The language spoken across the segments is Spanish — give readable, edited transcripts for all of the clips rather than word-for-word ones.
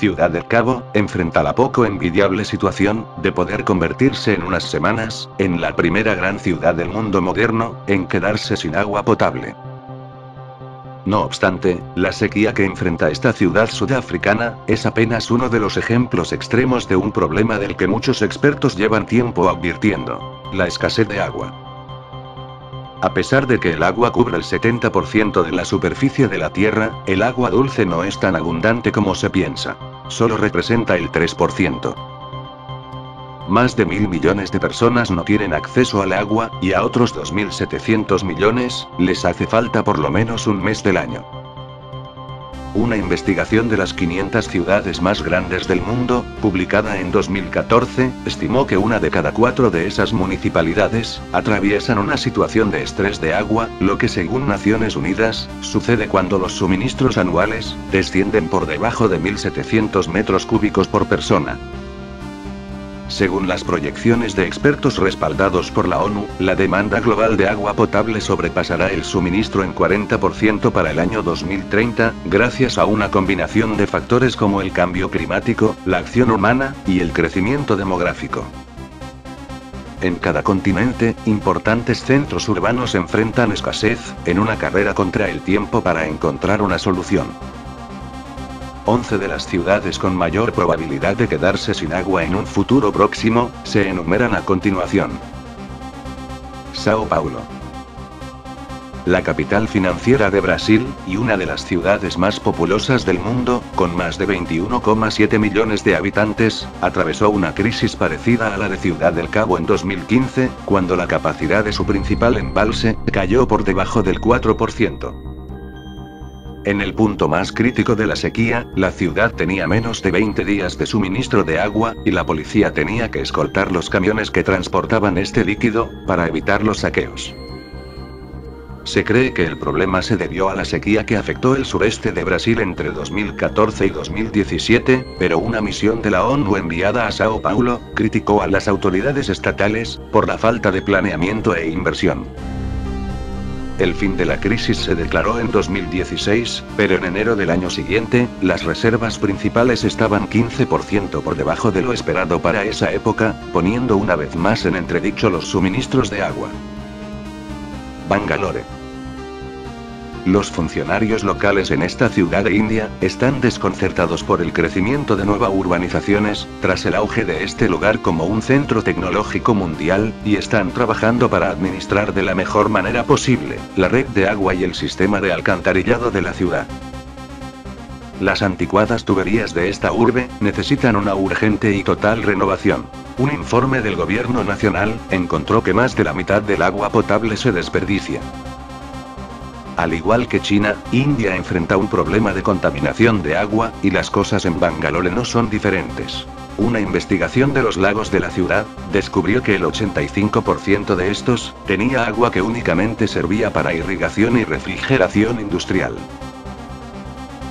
Ciudad del Cabo enfrenta la poco envidiable situación de poder convertirse en unas semanas en la primera gran ciudad del mundo moderno en quedarse sin agua potable. No obstante, la sequía que enfrenta esta ciudad sudafricana es apenas uno de los ejemplos extremos de un problema del que muchos expertos llevan tiempo advirtiendo: la escasez de agua. A pesar de que el agua cubre el 70% de la superficie de la Tierra, el agua dulce no es tan abundante como se piensa. Solo representa el 3%. Más de 1.000 millones de personas no tienen acceso al agua, y a otros 2.700 millones les hace falta por lo menos un mes del año. Una investigación de las 500 ciudades más grandes del mundo, publicada en 2014, estimó que 1 de cada 4 de esas municipalidades atraviesan una situación de estrés de agua, lo que, según Naciones Unidas, sucede cuando los suministros anuales descienden por debajo de 1.700 metros cúbicos por persona. Según las proyecciones de expertos respaldados por la ONU, la demanda global de agua potable sobrepasará el suministro en 40% para el año 2030, gracias a una combinación de factores como el cambio climático, la acción humana, y el crecimiento demográfico. En cada continente, importantes centros urbanos enfrentan escasez, en una carrera contra el tiempo para encontrar una solución. 11 de las ciudades con mayor probabilidad de quedarse sin agua en un futuro próximo se enumeran a continuación. Sao Paulo. La capital financiera de Brasil, y una de las ciudades más populosas del mundo, con más de 21,7 millones de habitantes, atravesó una crisis parecida a la de Ciudad del Cabo en 2015, cuando la capacidad de su principal embalse cayó por debajo del 4%. En el punto más crítico de la sequía, la ciudad tenía menos de 20 días de suministro de agua, y la policía tenía que escoltar los camiones que transportaban este líquido, para evitar los saqueos. Se cree que el problema se debió a la sequía que afectó el sureste de Brasil entre 2014 y 2017, pero una misión de la ONU enviada a Sao Paulo criticó a las autoridades estatales por la falta de planeamiento e inversión. El fin de la crisis se declaró en 2016, pero en enero del año siguiente, las reservas principales estaban 15% por debajo de lo esperado para esa época, poniendo una vez más en entredicho los suministros de agua. Bangalore. Los funcionarios locales en esta ciudad de India están desconcertados por el crecimiento de nuevas urbanizaciones, tras el auge de este lugar como un centro tecnológico mundial, y están trabajando para administrar de la mejor manera posible la red de agua y el sistema de alcantarillado de la ciudad. Las anticuadas tuberías de esta urbe necesitan una urgente y total renovación. Un informe del gobierno nacional encontró que más de la mitad del agua potable se desperdicia. Al igual que China, India enfrenta un problema de contaminación de agua, y las cosas en Bangalore no son diferentes. Una investigación de los lagos de la ciudad descubrió que el 85% de estos tenía agua que únicamente servía para irrigación y refrigeración industrial.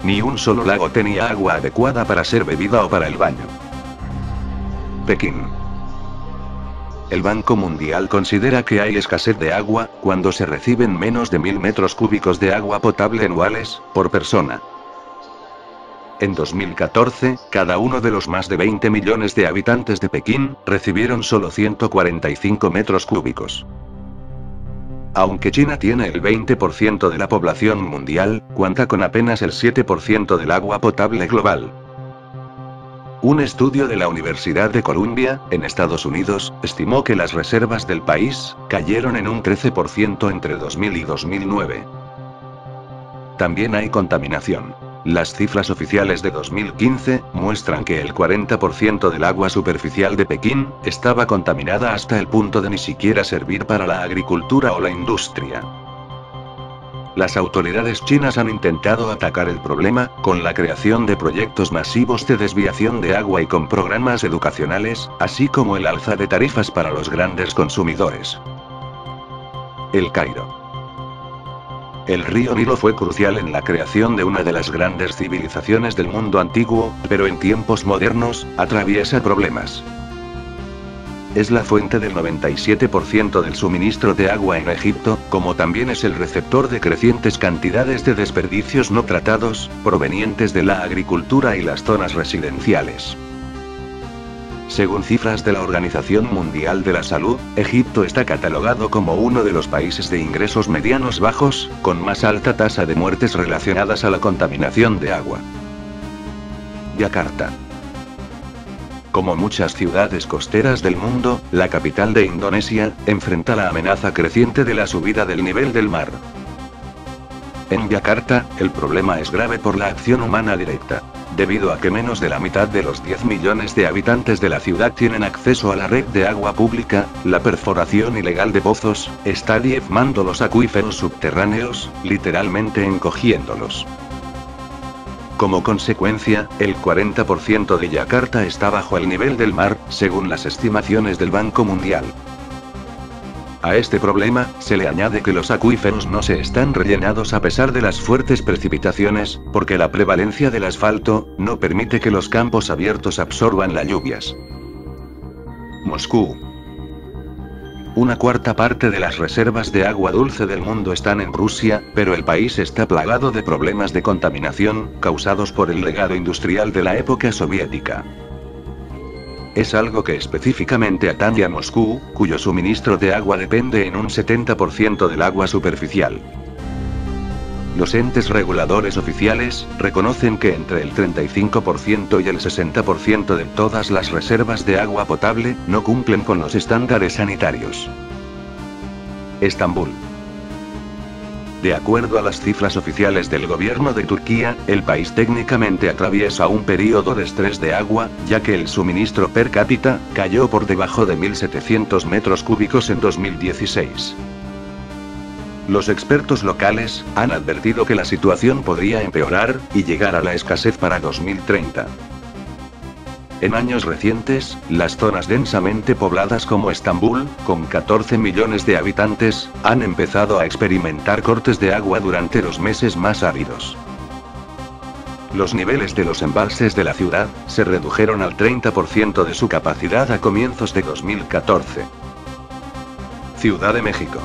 Ni un solo lago tenía agua adecuada para ser bebida o para el baño. Pekín. El Banco Mundial considera que hay escasez de agua cuando se reciben menos de 1.000 metros cúbicos de agua potable anuales por persona. En 2014, cada uno de los más de 20 millones de habitantes de Pekín recibieron solo 145 metros cúbicos. Aunque China tiene el 20% de la población mundial, cuenta con apenas el 7% del agua potable global. Un estudio de la Universidad de Columbia, en Estados Unidos, estimó que las reservas del país cayeron en un 13% entre 2000 y 2009. También hay contaminación. Las cifras oficiales de 2015 muestran que el 40% del agua superficial de Pekín estaba contaminada hasta el punto de ni siquiera servir para la agricultura o la industria. Las autoridades chinas han intentado atacar el problema con la creación de proyectos masivos de desviación de agua y con programas educacionales, así como el alza de tarifas para los grandes consumidores. El Cairo. El río Nilo fue crucial en la creación de una de las grandes civilizaciones del mundo antiguo, pero en tiempos modernos atraviesa problemas. es la fuente del 97% del suministro de agua en Egipto, como también es el receptor de crecientes cantidades de desperdicios no tratados, provenientes de la agricultura y las zonas residenciales. Según cifras de la Organización Mundial de la Salud, Egipto está catalogado como uno de los países de ingresos medianos bajos, con más alta tasa de muertes relacionadas a la contaminación de agua. Yakarta. Como muchas ciudades costeras del mundo, la capital de Indonesia enfrenta la amenaza creciente de la subida del nivel del mar. En Yakarta, el problema es grave por la acción humana directa. Debido a que menos de la mitad de los 10 millones de habitantes de la ciudad tienen acceso a la red de agua pública, la perforación ilegal de pozos está diezmando los acuíferos subterráneos, literalmente encogiéndolos. Como consecuencia, el 40% de Yakarta está bajo el nivel del mar, según las estimaciones del Banco Mundial. A este problema, se le añade que los acuíferos no se están rellenados a pesar de las fuertes precipitaciones, porque la prevalencia del asfalto no permite que los campos abiertos absorban las lluvias. Moscú. Una cuarta parte de las reservas de agua dulce del mundo están en Rusia, pero el país está plagado de problemas de contaminación, causados por el legado industrial de la época soviética. Es algo que específicamente atañe a Moscú, cuyo suministro de agua depende en un 70% del agua superficial. Los entes reguladores oficiales reconocen que entre el 35% y el 60% de todas las reservas de agua potable no cumplen con los estándares sanitarios. Estambul. De acuerdo a las cifras oficiales del gobierno de Turquía, el país técnicamente atraviesa un periodo de estrés de agua, ya que el suministro per cápita cayó por debajo de 1.700 metros cúbicos en 2016. Los expertos locales han advertido que la situación podría empeorar y llegar a la escasez para 2030. En años recientes, las zonas densamente pobladas como Estambul, con 14 millones de habitantes, han empezado a experimentar cortes de agua durante los meses más áridos. Los niveles de los embalses de la ciudad se redujeron al 30% de su capacidad a comienzos de 2014. Ciudad de México.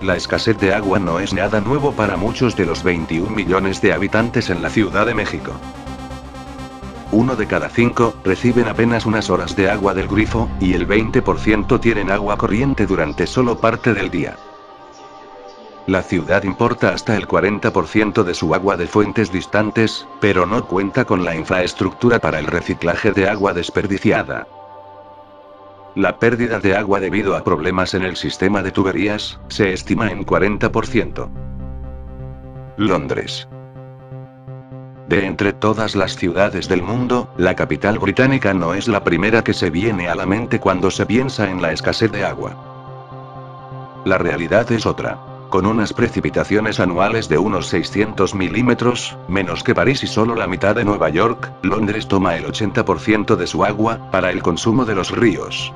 La escasez de agua no es nada nuevo para muchos de los 21 millones de habitantes en la Ciudad de México. 1 de cada 5 reciben apenas unas horas de agua del grifo, y el 20% tienen agua corriente durante solo parte del día. La ciudad importa hasta el 40% de su agua de fuentes distantes, pero no cuenta con la infraestructura para el reciclaje de agua desperdiciada. La pérdida de agua debido a problemas en el sistema de tuberías se estima en 40%. Londres. De entre todas las ciudades del mundo, la capital británica no es la primera que se viene a la mente cuando se piensa en la escasez de agua. La realidad es otra. Con unas precipitaciones anuales de unos 600 milímetros, menos que París y solo la mitad de Nueva York, Londres toma el 80% de su agua para el consumo de los ríos.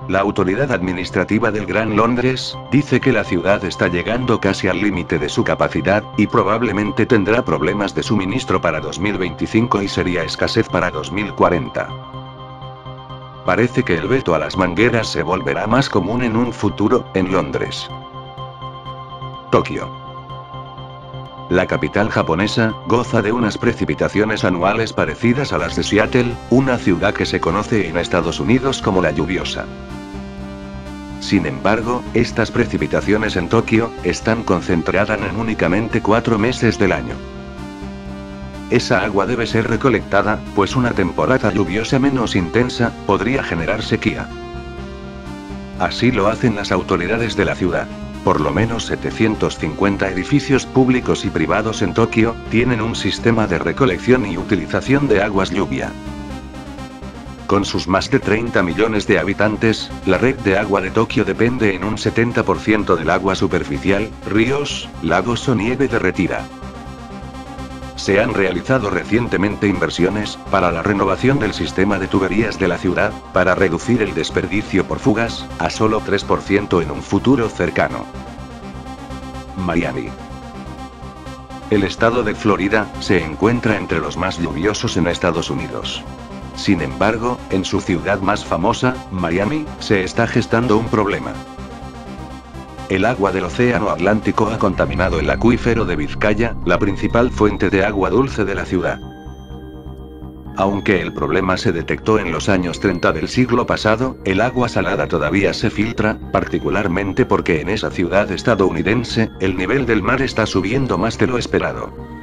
La autoridad administrativa del Gran Londres dice que la ciudad está llegando casi al límite de su capacidad, y probablemente tendrá problemas de suministro para 2025 y sería escasez para 2040. Parece que el veto a las mangueras se volverá más común en un futuro, en Londres. Tokio. La capital japonesa goza de unas precipitaciones anuales parecidas a las de Seattle, una ciudad que se conoce en Estados Unidos como la lluviosa. Sin embargo, estas precipitaciones en Tokio están concentradas en únicamente 4 meses del año. Esa agua debe ser recolectada, pues una temporada lluviosa menos intensa podría generar sequía. Así lo hacen las autoridades de la ciudad. Por lo menos 750 edificios públicos y privados en Tokio tienen un sistema de recolección y utilización de aguas lluvia. Con sus más de 30 millones de habitantes, la red de agua de Tokio depende en un 70% del agua superficial, ríos, lagos o nieve derretida. Se han realizado recientemente inversiones para la renovación del sistema de tuberías de la ciudad, para reducir el desperdicio por fugas a solo 3% en un futuro cercano. Miami. El estado de Florida se encuentra entre los más lluviosos en Estados Unidos. Sin embargo, en su ciudad más famosa, Miami, se está gestando un problema. El agua del Océano Atlántico ha contaminado el acuífero de Vizcaya, la principal fuente de agua dulce de la ciudad. Aunque el problema se detectó en los años 30 del siglo pasado, el agua salada todavía se filtra, particularmente porque en esa ciudad estadounidense, el nivel del mar está subiendo más de lo esperado.